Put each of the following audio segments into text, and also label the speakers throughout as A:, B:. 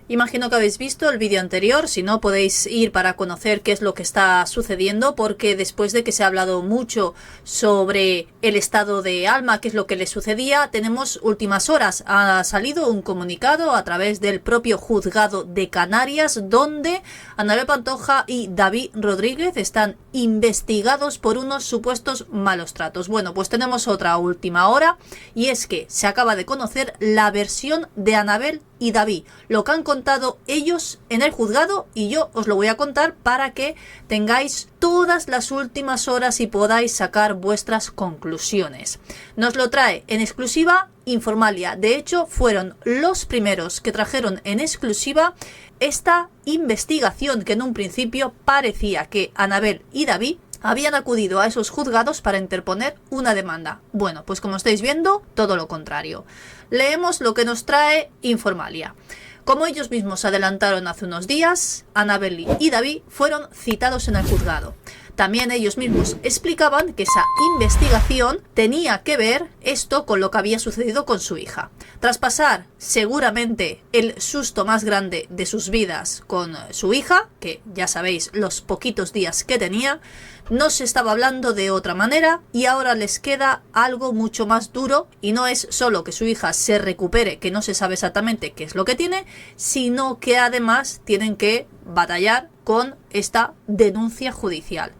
A: Imagino que habéis visto el vídeo anterior, si no podéis ir para conocer qué es lo que está sucediendo, porque después de que se ha hablado mucho sobre el estado de Alma, qué es lo que le sucedía, tenemos últimas horas. Ha salido un comunicado a través del propio juzgado de Canarias, donde Anabel Pantoja y David Rodríguez están investigados por unos supuestos malos tratos. Bueno, pues tenemos otra última hora, y es que se acaba de conocer la versión de Anabel y David, lo que han contado ellos en el juzgado, y yo os lo voy a contar para que tengáis todas las últimas horas y podáis sacar vuestras conclusiones. Nos lo trae en exclusiva Informalia. De hecho, fueron los primeros que trajeron en exclusiva esta investigación, que en un principio parecía que Anabel y David habían acudido a esos juzgados para interponer una demanda. Bueno, pues como estáis viendo, todo lo contrario. Leemos lo que nos trae Informalia. Como ellos mismos adelantaron hace unos días, Anabel y David fueron citados en el juzgado. También ellos mismos explicaban que esa investigación tenía que ver esto con lo que había sucedido con su hija. Tras pasar seguramente el susto más grande de sus vidas con su hija, que ya sabéis los poquitos días que tenía, no se estaba hablando de otra manera, y ahora les queda algo mucho más duro, y no es solo que su hija se recupere, que no se sabe exactamente qué es lo que tiene, sino que además tienen que batallar con esta denuncia judicial.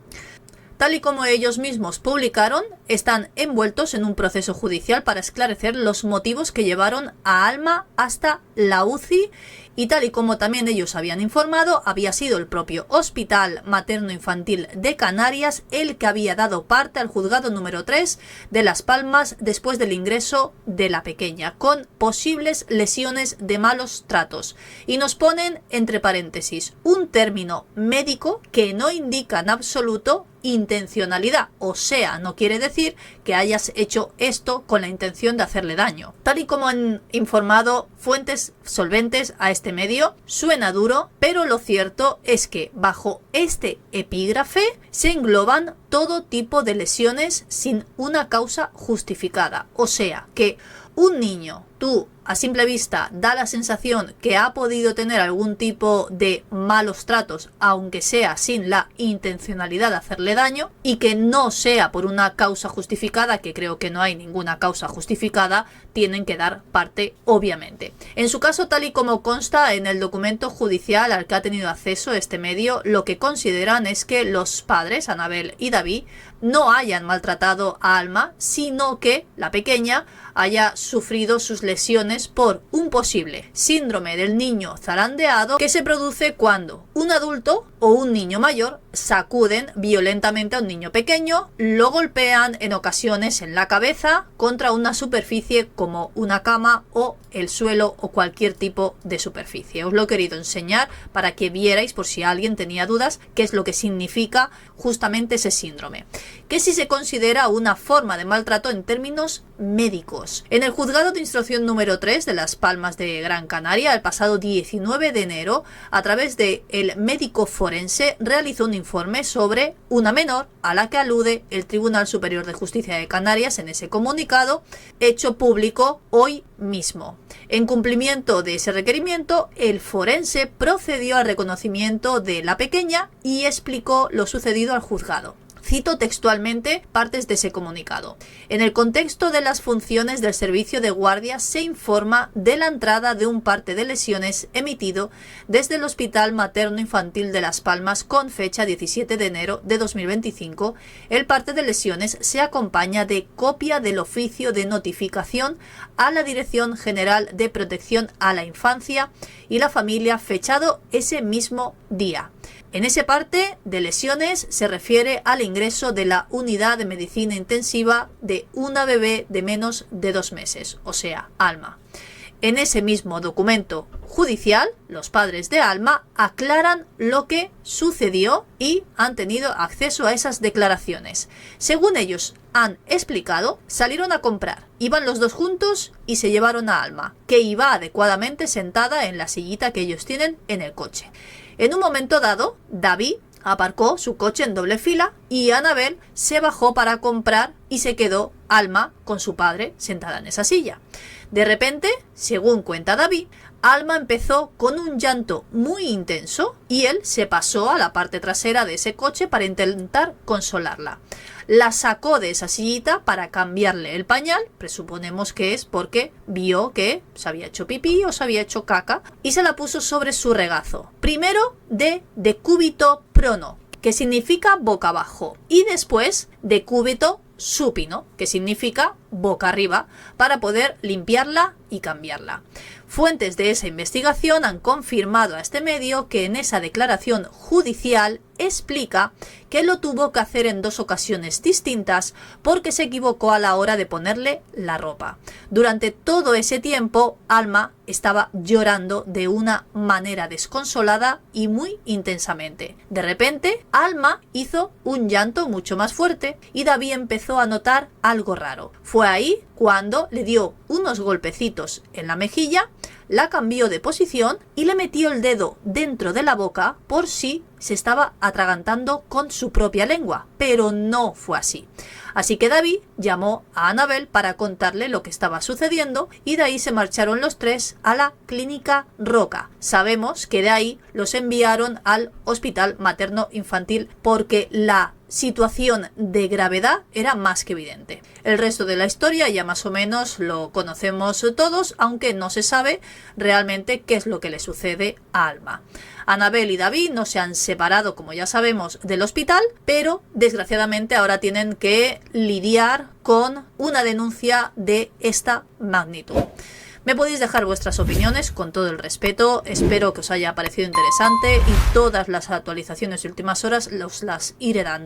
A: Tal y como ellos mismos publicaron, están envueltos en un proceso judicial para esclarecer los motivos que llevaron a Alma hasta la UCI, y tal y como también ellos habían informado, había sido el propio Hospital Materno-Infantil de Canarias el que había dado parte al juzgado número 3 de Las Palmas después del ingreso de la pequeña, con posibles lesiones de malos tratos. Y nos ponen entre paréntesis un término médico que no indica en absoluto intencionalidad, o sea, no quiere decir que hayas hecho esto con la intención de hacerle daño. Tal y como han informado fuentes solventes a este medio, suena duro, pero lo cierto es que bajo este epígrafe se engloban todo tipo de lesiones sin una causa justificada. O sea, que un niño, tú a simple vista da la sensación que ha podido tener algún tipo de malos tratos, aunque sea sin la intencionalidad de hacerle daño, y que no sea por una causa justificada, que creo que no hay ninguna causa justificada, tienen que dar parte, obviamente. En su caso, tal y como consta en el documento judicial al que ha tenido acceso este medio, lo que consideran es que los padres, Anabel y David, no hayan maltratado a Alma, sino que la pequeña haya sufrido sus lesiones por un posible síndrome del niño zarandeado, que se produce cuando un adulto o un niño mayor sacuden violentamente a un niño pequeño, lo golpean en ocasiones en la cabeza contra una superficie como una cama o el suelo o cualquier tipo de superficie. Os lo he querido enseñar para que vierais, por si alguien tenía dudas, qué es lo que significa justamente ese síndrome, que si se considera una forma de maltrato en términos médicos. En el juzgado de instrucción número 3 de Las Palmas de Gran Canaria, el pasado 19 de enero, a través de el médico forense, realizó un informe sobre una menor a la que alude el Tribunal Superior de Justicia de Canarias en ese comunicado, hecho público hoy mismo. En cumplimiento de ese requerimiento, el forense procedió al reconocimiento de la pequeña y explicó lo sucedido al juzgado. Cito textualmente partes de ese comunicado. En el contexto de las funciones del servicio de guardia se informa de la entrada de un parte de lesiones emitido desde el Hospital Materno-Infantil de Las Palmas con fecha 17 de enero de 2025. El parte de lesiones se acompaña de copia del oficio de notificación a la Dirección General de Protección a la Infancia y la Familia fechado ese mismo día. En ese parte de lesiones se refiere al ingreso de la unidad de medicina intensiva de una bebé de menos de 2 meses, o sea, Alma. En ese mismo documento judicial, los padres de Alma aclaran lo que sucedió y han tenido acceso a esas declaraciones. Según ellos han explicado, salieron a comprar, iban los dos juntos y se llevaron a Alma, que iba adecuadamente sentada en la sillita que ellos tienen en el coche. En un momento dado, David aparcó su coche en doble fila y Anabel se bajó para comprar y se quedó Alma con su padre sentada en esa silla. De repente, según cuenta David, Alma empezó con un llanto muy intenso y él se pasó a la parte trasera de ese coche para intentar consolarla. La sacó de esa sillita para cambiarle el pañal, presuponemos que es porque vio que se había hecho pipí o se había hecho caca, y se la puso sobre su regazo. Primero de decúbito prono, que significa boca abajo, y después decúbito supino, que significa boca arriba, para poder limpiarla y cambiarla. Fuentes de esa investigación han confirmado a este medio que en esa declaración judicial explica que lo tuvo que hacer en 2 ocasiones distintas porque se equivocó a la hora de ponerle la ropa. Durante todo ese tiempo, Alma estaba llorando de una manera desconsolada y muy intensamente. De repente, Alma hizo un llanto mucho más fuerte y David empezó a notar algo raro. Fue ahí cuando le dio unos golpecitos en la mejilla, la cambió de posición y le metió el dedo dentro de la boca por si se estaba atragantando con su propia lengua, pero no fue así. Así que David llamó a Annabel para contarle lo que estaba sucediendo y de ahí se marcharon los 3 a la clínica Roca. Sabemos que de ahí los enviaron al hospital materno infantil porque la situación de gravedad era más que evidente. El resto de la historia ya más o menos lo conocemos todos, aunque no se sabe realmente qué es lo que le sucede a Alma. Annabel y David no se han separado, como ya sabemos, del hospital, pero desgraciadamente ahora tienen que lidiar con una denuncia de esta magnitud. Me podéis dejar vuestras opiniones con todo el respeto, espero que os haya parecido interesante y todas las actualizaciones de últimas horas las iré dando.